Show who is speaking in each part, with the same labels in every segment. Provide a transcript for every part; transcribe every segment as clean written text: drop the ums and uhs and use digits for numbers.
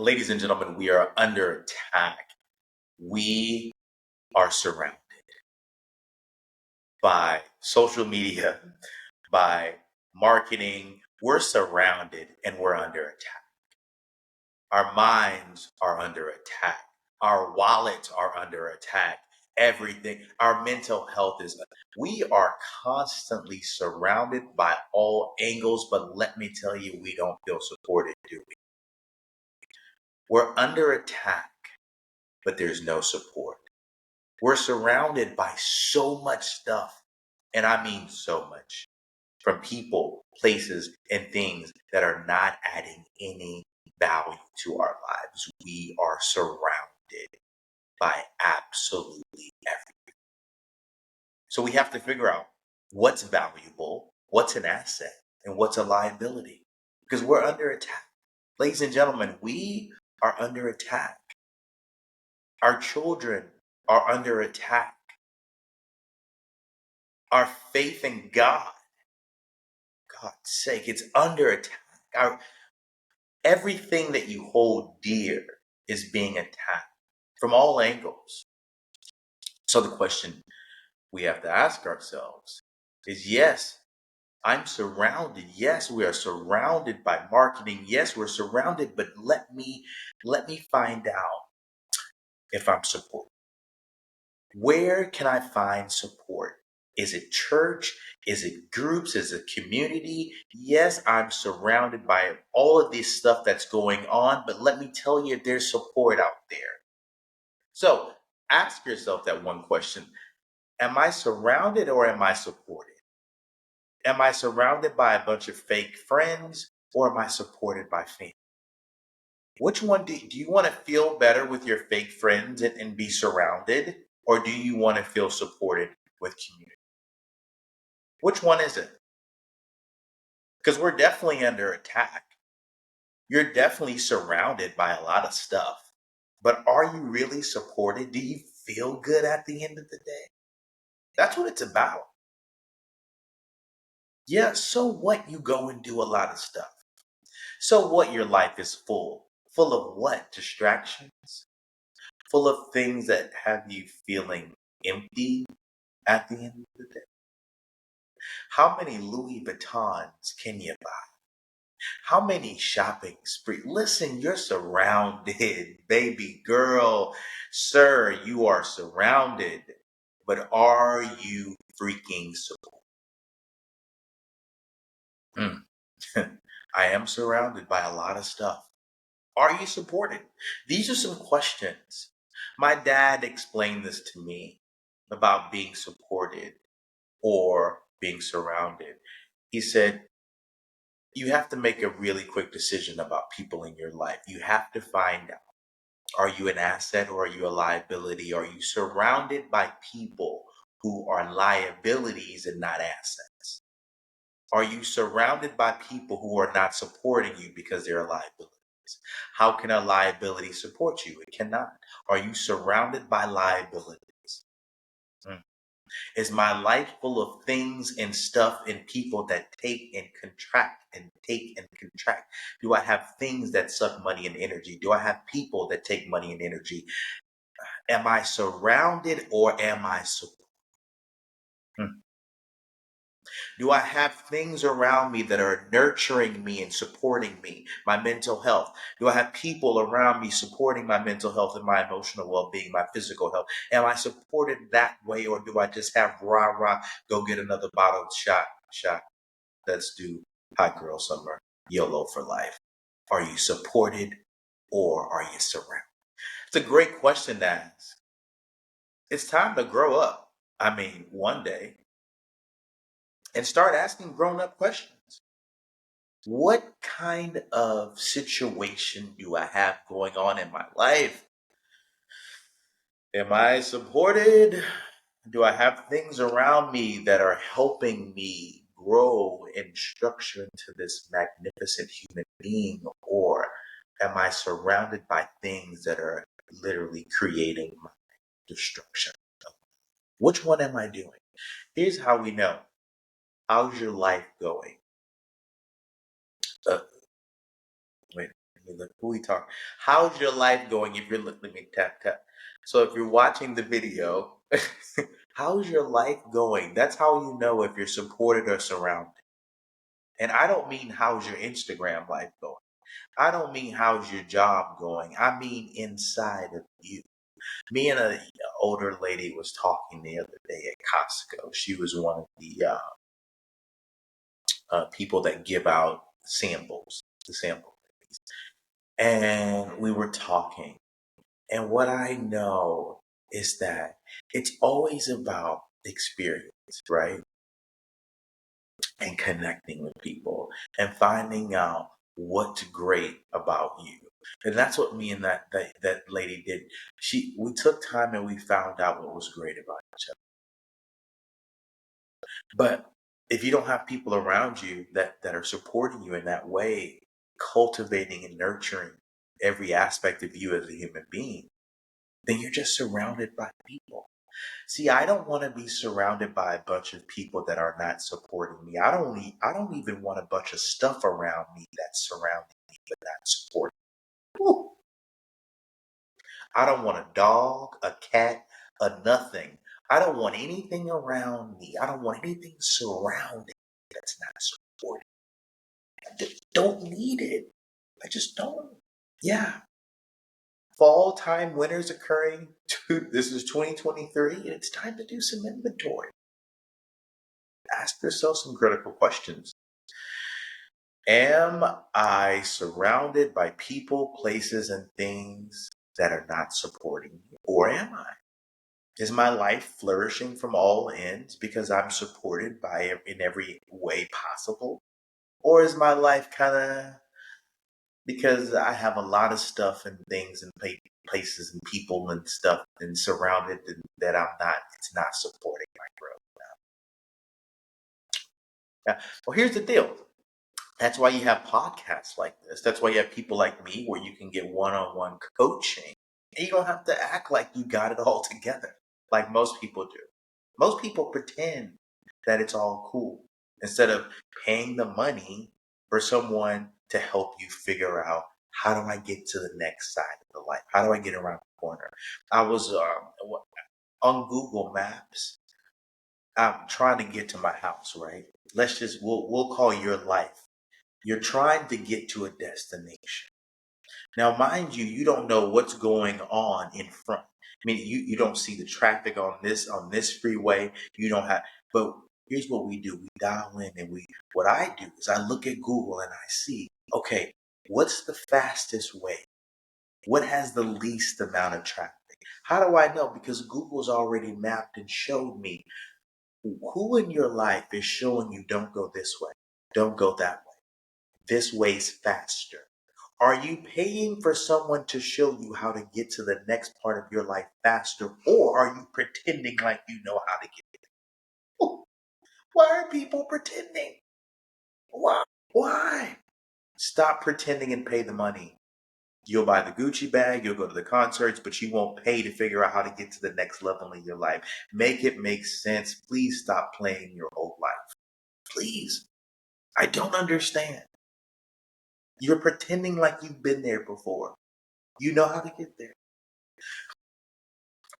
Speaker 1: Ladies and gentlemen, we are under attack. We are surrounded by social media, by marketing. We're surrounded and we're under attack. Our minds are under attack. Our wallets are under attack. Everything, our mental health is. We are constantly surrounded by all angles, but let me tell you, we don't feel supported, do we? We're under attack, but there's no support. We're surrounded by so much stuff, and I mean so much, from people, places, and things that are not adding any value to our lives. We are surrounded by absolutely everything. So we have to figure out what's valuable, what's an asset, and what's a liability, because we're under attack. Ladies and gentlemen, we are under attack. Our children are under attack. Our faith in God, God's sake, it's under attack. Everything that you hold dear is being attacked from all angles. So the question we have to ask ourselves is, yes, I'm surrounded. Yes, we are surrounded by marketing. Yes, we're surrounded, but let me find out if I'm supported. Where can I find support? Is it church? Is it groups? Is it community? Yes, I'm surrounded by all of this stuff that's going on, but let me tell you, there's support out there. So ask yourself that one question. Am I surrounded or am I supported? Am I surrounded by a bunch of fake friends or am I supported by family? Which one do you want to feel better with your fake friends and be surrounded? Or do you want to feel supported with community? Which one is it? Because we're definitely under attack. You're definitely surrounded by a lot of stuff. But are you really supported? Do you feel good at the end of the day? That's what it's about. Yeah, so what? You go and do a lot of stuff. So what? Your life is full. Full of what? Distractions? Full of things that have you feeling empty at the end of the day. How many Louis Vuittons can you buy? How many shopping sprees? Listen, you're surrounded, baby girl, sir, you are surrounded. But are you freaking supported? I am surrounded by a lot of stuff. Are you supported? These are some questions. My dad explained this to me about being supported or being surrounded. He said, you have to make a really quick decision about people in your life. You have to find out, are you an asset or are you a liability? Are you surrounded by people who are liabilities and not assets? Are you surrounded by people who are not supporting you because they're liabilities? How can a liability support you? It cannot. Are you surrounded by liabilities? Mm. Is my life full of things and stuff and people that take and contract and take and contract? Do I have things that suck money and energy? Do I have people that take money and energy? Am I surrounded or am I supported? Do I have things around me that are nurturing me and supporting me, my mental health? Do I have people around me supporting my mental health and my emotional well-being, my physical health? Am I supported that way, or do I just have rah rah, go get another bottle, shot? Let's do hot girl summer, YOLO for life. Are you supported or are you surrounded? It's a great question to ask. It's time to grow up. I mean, one day, and start asking grown-up questions. What kind of situation do I have going on in my life? Am I supported? Do I have things around me that are helping me grow and structure into this magnificent human being? Or am I surrounded by things that are literally creating my destruction? Which one am I doing? Here's how we know. How's your life going? Uh, wait. Who we talk? How's your life going? If you're let me tap tap. So if you're watching the video, how's your life going? That's how you know if you're supported or surrounded. And I don't mean how's your Instagram life going. I don't mean how's your job going. I mean inside of you. Me and a older lady was talking the other day at Costco. She was one of the people that give out samples, the sample. And we were talking. And what I know is that it's always about experience, right? And connecting with people and finding out what's great about you. And that's what me and that lady did. We took time and we found out what was great about each other. But if you don't have people around you that are supporting you in that way, cultivating and nurturing every aspect of you as a human being, then you're just surrounded by people. See, I don't want to be surrounded by a bunch of people that are not supporting me. I don't even want a bunch of stuff around me that's surrounding me but not supporting me. Whew. I don't want a dog, a cat, a nothing. I don't want anything around me. I don't want anything surrounding me that's not supporting me. I just don't need it. I just don't. Yeah. Fall time, winter's occurring. This is 2023, and it's time to do some inventory. Ask yourself some critical questions. Am I surrounded by people, places, and things that are not supporting me? Or am I? Is my life flourishing from all ends because I'm supported by in every way possible? Or is my life kind of because I have a lot of stuff and things and places and people and stuff and surrounded that it's not supporting my growth? Yeah. Well, here's the deal. That's why you have podcasts like this. That's why you have people like me where you can get one-on-one coaching. And you don't have to act like you got it all together like most people do. Most people pretend that it's all cool instead of paying the money for someone to help you figure out how do I get to the next side of the life? How do I get around the corner? I was on Google Maps. I'm trying to get to my house, right? We'll call your life. You're trying to get to a destination. Now, mind you, you don't know what's going on in front. I mean, you don't see the traffic on this freeway. You don't have, but here's what we do. We dial in and what I do is I look at Google and I see, okay, what's the fastest way? What has the least amount of traffic? How do I know? Because Google's already mapped and showed me who in your life is showing you don't go this way, don't go that way. This way's faster. Are you paying for someone to show you how to get to the next part of your life faster, or are you pretending like you know how to get there? Why are people pretending? Why? Why? Stop pretending and pay the money. You'll buy the Gucci bag, you'll go to the concerts, but you won't pay to figure out how to get to the next level in your life. Make it make sense. Please stop playing your old life. Please. I don't understand. You're pretending like you've been there before. You know how to get there.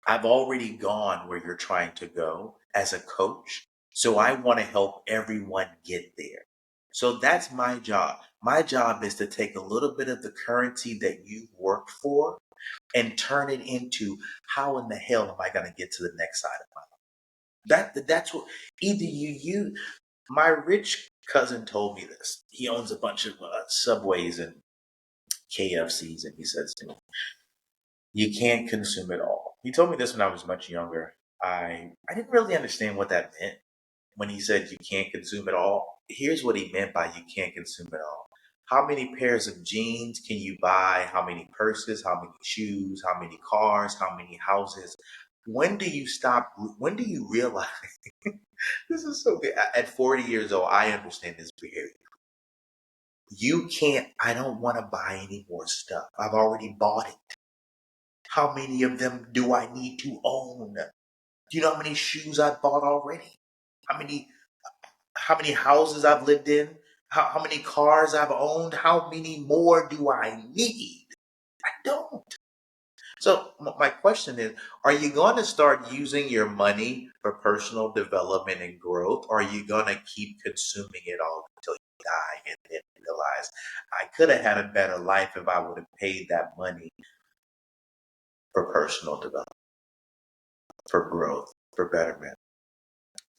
Speaker 1: I've already gone where you're trying to go as a coach. So I want to help everyone get there. So that's my job. My job is to take a little bit of the currency that you've worked for and turn it into how in the hell am I going to get to the next side of my life? That's what either you my rich cousin told me this. He owns a bunch of Subways and KFCs, and he says to me, you can't consume it all. He told me this when I was much younger. I didn't really understand what that meant when he said you can't consume it all. Here's what he meant by you can't consume it all. How many pairs of jeans can you buy? How many purses? How many shoes? How many cars? How many houses? When do you stop? When do you realize this is so good? At 40 years old, I understand this behavior. You can't, I don't want to buy any more stuff. I've already bought it. How many of them do I need to own? Do you know how many shoes I've bought already? How many houses I've lived in? how many cars I've owned, how many more do I need? I don't. So my question is, are you going to start using your money for personal development and growth, or are you going to keep consuming it all until you die and then realize I could have had a better life if I would have paid that money for personal development, for growth, for betterment?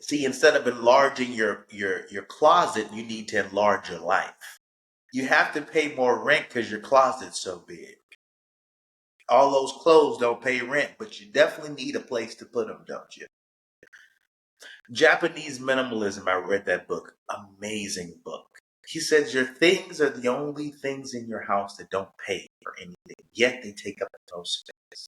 Speaker 1: See, instead of enlarging your closet, you need to enlarge your life. You have to pay more rent because your closet's so big. All those clothes don't pay rent, but you definitely need a place to put them, don't you? Japanese Minimalism, I read that book. Amazing book. He says your things are the only things in your house that don't pay for anything, yet they take up no space.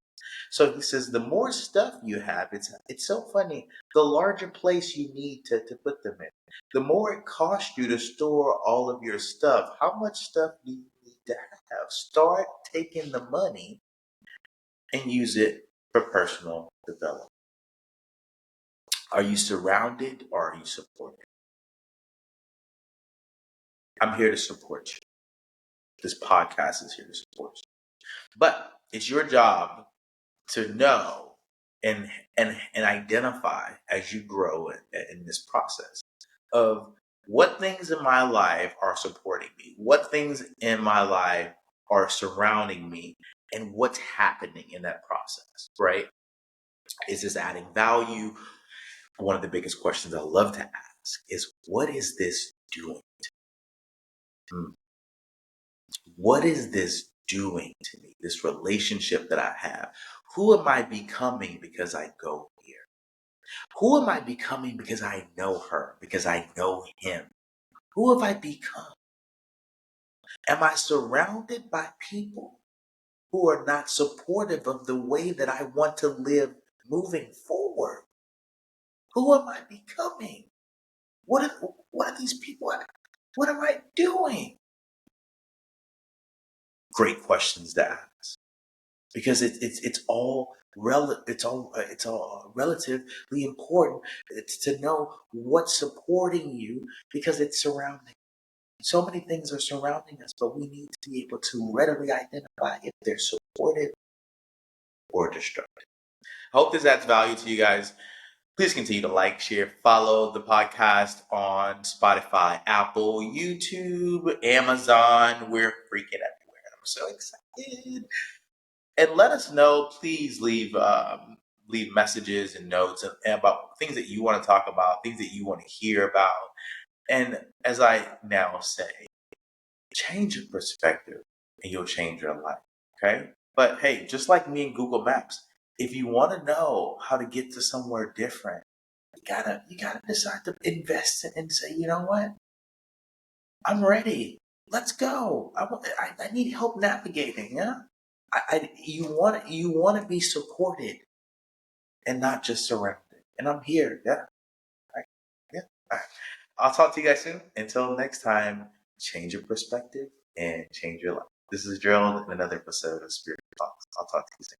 Speaker 1: So he says the more stuff you have, it's so funny, the larger place you need to put them in. The more it costs you to store all of your stuff, how much stuff do you need to have? Start taking the money and use it for personal development. Are you surrounded or are you supported? I'm here to support you. This podcast is here to support you. But it's your job to know and identify as you grow in this process of what things in my life are supporting me, what things in my life are surrounding me, and what's happening in that process, right? Is this adding value? One of the biggest questions I love to ask is, what is this doing? Hmm. What is this doing to me? This relationship that I have. Who am I becoming because I go here? Who am I becoming because I know her, because I know him? Who have I become? Am I surrounded by people who are not supportive of the way that I want to live moving forward? Who am I becoming? What are these people? What am I doing? Great questions to ask, because it's all relatively important. It's to know what's supporting you, because it's surrounding. So many things are surrounding us, but we need to be able to readily identify if they're supportive or destructive. I hope this adds value to you guys. Please continue to like, share, follow the podcast on Spotify, Apple, YouTube, Amazon. We're freaking everywhere. I'm so excited. And let us know. Please leave messages and notes and about things that you want to talk about, things that you want to hear about. And as I now say, change your perspective and you'll change your life. Okay? But hey, just like me and Google Maps, if you want to know how to get to somewhere different, you gotta decide to invest in and say, you know what? I'm ready. Let's go. I need help navigating. Yeah. You want to be supported and not just surrounded. And I'm here. Yeah. All right. Yeah. All right. I'll talk to you guys soon. Until next time, change your perspective and change your life. This is Gerald in another episode of Spirit Talks. I'll talk to you soon.